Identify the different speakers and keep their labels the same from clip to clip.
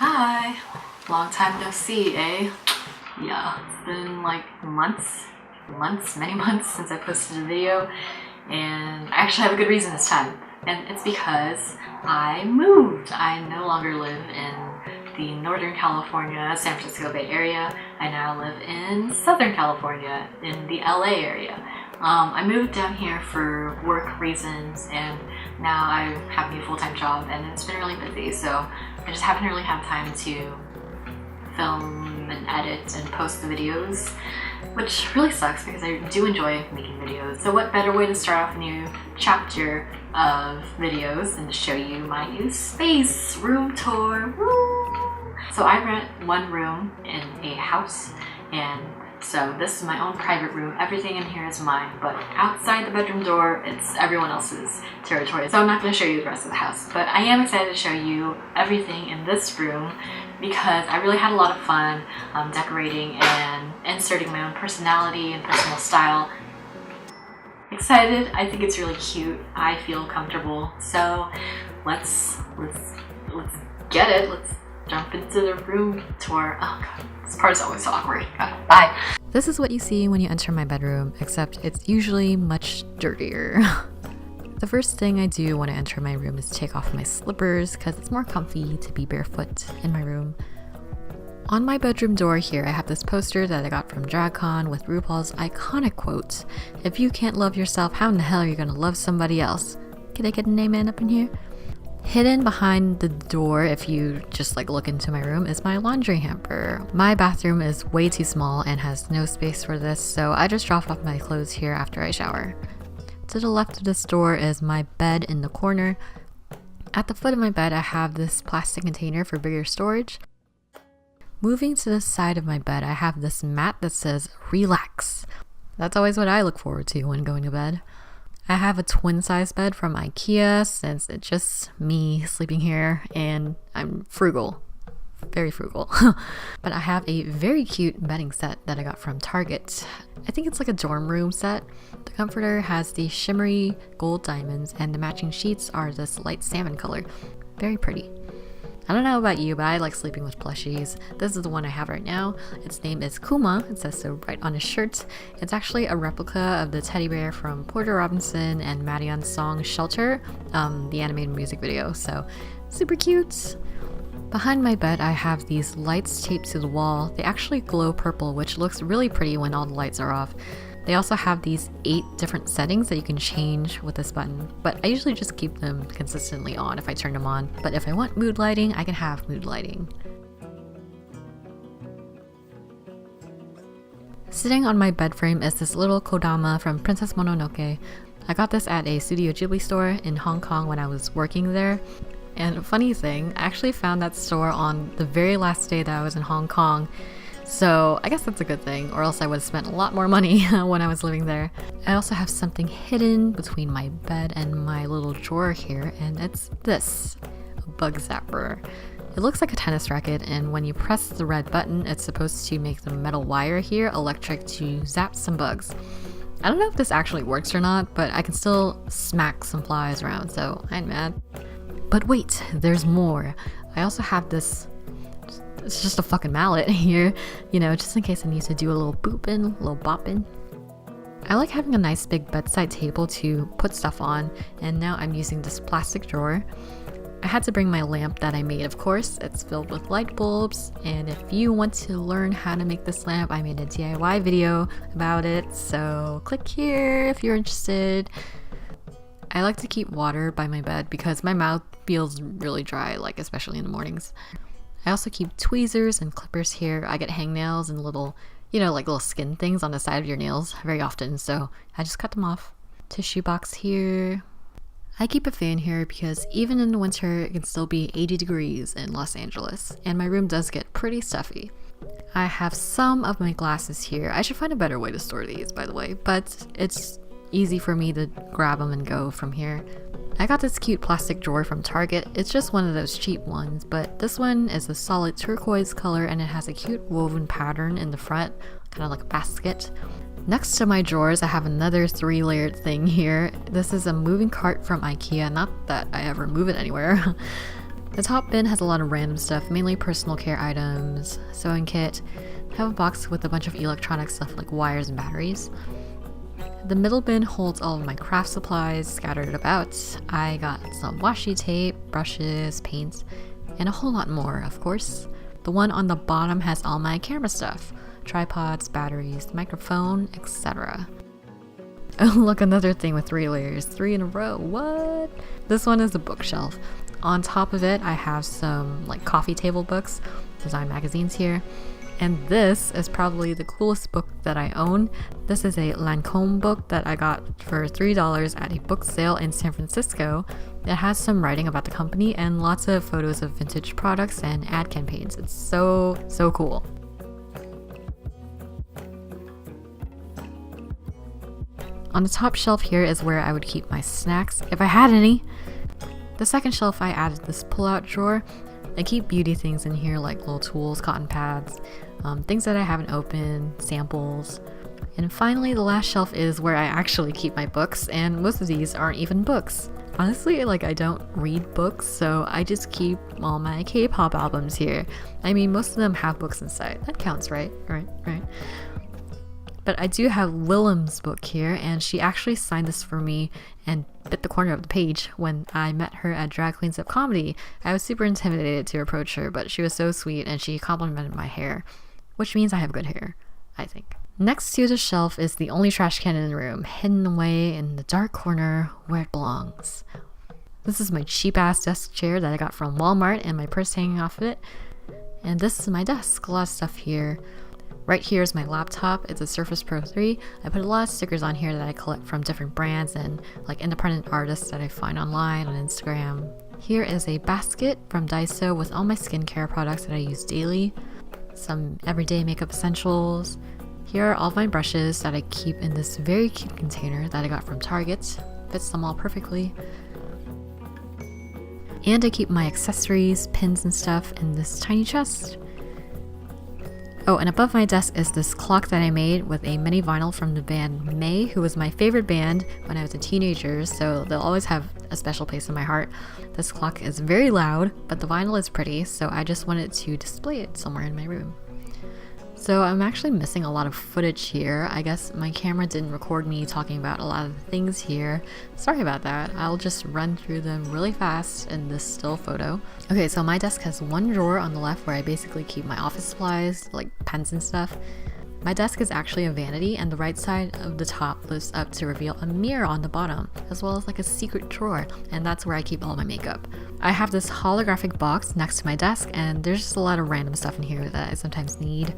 Speaker 1: Hi! Long time no see, eh? Yeah, it's been like many months since I posted a video, and I actually have a good reason this time. And it's because I moved! I no longer live in the Northern California, San Francisco Bay Area. I now live in Southern California, in the LA area. I moved down here for work reasons, and now I have a full-time job, and it's been really busy, so I just haven't really had time to film and edit and post the videos, which really sucks because I do enjoy making videos. So what better way to start off a new chapter of videos than to show you my new space room tour. Woo! So I rent one room in a house, and so this is my own private room. Everything in here is mine, but outside the bedroom door, it's everyone else's territory. So I'm not going to show you the rest of the house, but I am excited to show you everything in this room because I really had a lot of fun decorating and inserting my own personality and personal style. Excited. I think it's really cute. I feel comfortable. So let's get it. Let's jump into the room tour. Oh god, this part is always so awkward. God, bye.
Speaker 2: This is what you see when you enter my bedroom, except it's usually much dirtier. The first thing I do when I enter my room is take off my slippers because it's more comfy to be barefoot in my room. On my bedroom door here, I have this poster that I got from DragCon with RuPaul's iconic quote, "If you can't love yourself, how in the hell are you gonna love somebody else?" Can I get an amen up in here? Hidden behind the door, if you just look into my room, is my laundry hamper. My bathroom is way too small and has no space for this, so I just drop off my clothes here after I shower. To the left of this door is my bed in the corner. At the foot of my bed, I have this plastic container for bigger storage. Moving to the side of my bed, I have this mat that says relax. That's always what I look forward to when going to bed. I have a twin-size bed from IKEA since it's just me sleeping here and I'm frugal. Very frugal. But I have a very cute bedding set that I got from Target. I think it's like a dorm room set. The comforter has the shimmery gold diamonds and the matching sheets are this light salmon color. Very pretty. I don't know about you, but I like sleeping with plushies. This is the one I have right now. Its name is Kuma. It says so right on his shirt. It's actually a replica of the teddy bear from Porter Robinson and Madion's song Shelter, the animated music video. So super cute. Behind my bed, I have these lights taped to the wall. They actually glow purple, which looks really pretty when all the lights are off. They also have these 8 different settings that you can change with this button, but I usually just keep them consistently on if I turn them on. But if I want mood lighting, I can have mood lighting. Sitting on my bed frame is this little kodama from Princess Mononoke. I got this at a Studio Ghibli store in Hong Kong when I was working there. And funny thing, I actually found that store on the very last day that I was in Hong Kong. So I guess that's a good thing, or else I would have spent a lot more money when I was living there. I also have something hidden between my bed and my little drawer here, and it's this, a bug zapper. It looks like a tennis racket, and when you press the red button, it's supposed to make the metal wire here electric to zap some bugs. I don't know if this actually works or not, but I can still smack some flies around, so I'm mad. But wait, there's more. I also have this. It's just a fucking mallet here, just in case I need to do a little booping, a little bopping. I like having a nice big bedside table to put stuff on, and now I'm using this plastic drawer. I had to bring my lamp that I made, of course. It's filled with light bulbs, and if you want to learn how to make this lamp, I made a DIY video about it, so click here if you're interested. I like to keep water by my bed because my mouth feels really dry, especially in the mornings. I also keep tweezers and clippers here. I get hangnails and little skin things on the side of your nails very often, so I just cut them off. Tissue box here. I keep a fan here because even in the winter, it can still be 80 degrees in Los Angeles, and my room does get pretty stuffy. I have some of my glasses here. I should find a better way to store these, by the way, but it's easy for me to grab them and go from here. I got this cute plastic drawer from Target. It's just one of those cheap ones, but this one is a solid turquoise color and it has a cute woven pattern in the front, kind of like a basket. Next to my drawers, I have another 3-layered thing here. This is a moving cart from IKEA, not that I ever move it anywhere. The top bin has a lot of random stuff, mainly personal care items, sewing kit. I have a box with a bunch of electronic stuff like wires and batteries. The middle bin holds all of my craft supplies scattered about. I got some washi tape, brushes, paints, and a whole lot more, of course. The one on the bottom has all my camera stuff, tripods, batteries, microphone, etc. Oh look, another thing with 3 layers, 3 in a row, what? This one is a bookshelf. On top of it, I have some like coffee table books, design magazines here. And this is probably the coolest book that I own. This is a Lancome book that I got for $3 at a book sale in San Francisco. It has some writing about the company and lots of photos of vintage products and ad campaigns. It's so cool. On the top shelf here is where I would keep my snacks, if I had any. The second shelf I added this pull-out drawer. I keep beauty things in here like little tools, cotton pads, things that I haven't opened, samples. And finally, the last shelf is where I actually keep my books, and most of these aren't even books. Honestly, like I don't read books, so I just keep all my K-pop albums here. I mean, most of them have books inside. That counts, right? Right. But I do have Willem's book here, and she actually signed this for me and bit the corner of the page when I met her at Drag Queens of Comedy. I was super intimidated to approach her, but she was so sweet and she complimented my hair, which means I have good hair, I think. Next to the shelf is the only trash can in the room, hidden away in the dark corner where it belongs. This is my cheap-ass desk chair that I got from Walmart and my purse hanging off of it. And this is my desk, a lot of stuff here. Right here is my laptop. It's a Surface Pro 3. I put a lot of stickers on here that I collect from different brands and like independent artists that I find online on Instagram. Here is a basket from Daiso with all my skincare products that I use daily. Some everyday makeup essentials. Here are all my brushes that I keep in this very cute container that I got from Target. Fits them all perfectly. And I keep my accessories, pins and stuff in this tiny chest. Oh, and above my desk is this clock that I made with a mini vinyl from the band May, who was my favorite band when I was a teenager, so they'll always have a special place in my heart. This clock is very loud, but the vinyl is pretty, so I just wanted to display it somewhere in my room. So I'm actually missing a lot of footage here. I guess my camera didn't record me talking about a lot of the things here. Sorry about that. I'll just run through them really fast in this still photo. Okay, so my desk has one drawer on the left where I basically keep my office supplies, like pens and stuff. My desk is actually a vanity, and the right side of the top lifts up to reveal a mirror on the bottom, as well as like a secret drawer, and that's where I keep all my makeup. I have this holographic box next to my desk, and there's just a lot of random stuff in here that I sometimes need.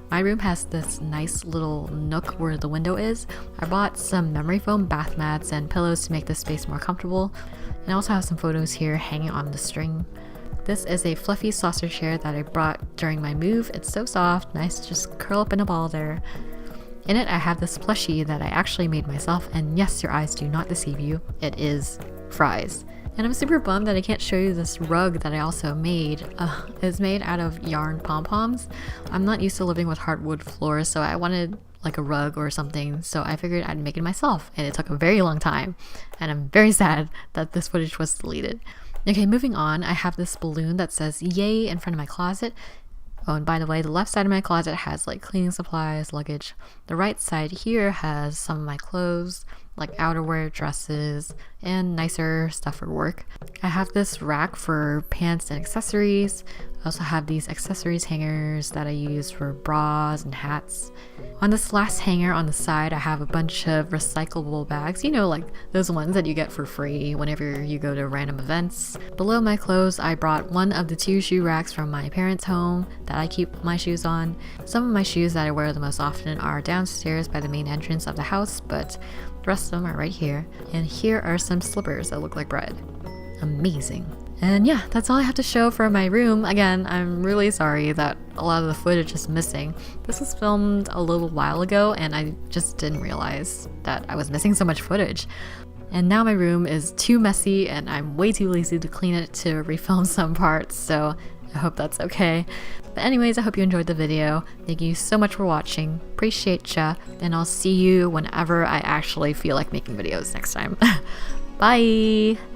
Speaker 2: My room has this nice little nook where the window is. I bought some memory foam bath mats and pillows to make this space more comfortable, and I also have some photos here hanging on the string. This is a fluffy saucer chair that I brought during my move. It's so soft, nice to just curl up in a ball there. In it, I have this plushie that I actually made myself, and yes, your eyes do not deceive you. It is Fries. And I'm super bummed that I can't show you this rug that I also made. It's made out of yarn pom-poms. I'm not used to living with hardwood floors, so I wanted like a rug or something, so I figured I'd make it myself, and it took a very long time, and I'm very sad that this footage was deleted. Okay, moving on, I have this balloon that says yay in front of my closet. Oh, and by the way, the left side of my closet has like cleaning supplies, luggage. The right side here has some of my clothes, like outerwear, dresses, and nicer stuff for work. I have this rack for pants and accessories. I also have these accessories hangers that I use for bras and hats. On this last hanger on the side, I have a bunch of recyclable bags, you know, like those ones that you get for free whenever you go to random events. Below my clothes, I brought one of the 2 shoe racks from my parents' home that I keep my shoes on. Some of my shoes that I wear the most often are downstairs by the main entrance of the house, but the rest of them are right here. And here are some slippers that look like bread. Amazing. And yeah, that's all I have to show for my room. Again, I'm really sorry that a lot of the footage is missing. This was filmed a little while ago, and I just didn't realize that I was missing so much footage. And now my room is too messy, and I'm way too lazy to clean it to refilm some parts, so I hope that's okay. But anyways, I hope you enjoyed the video. Thank you so much for watching. Appreciate ya, and I'll see you whenever I actually feel like making videos next time. Bye!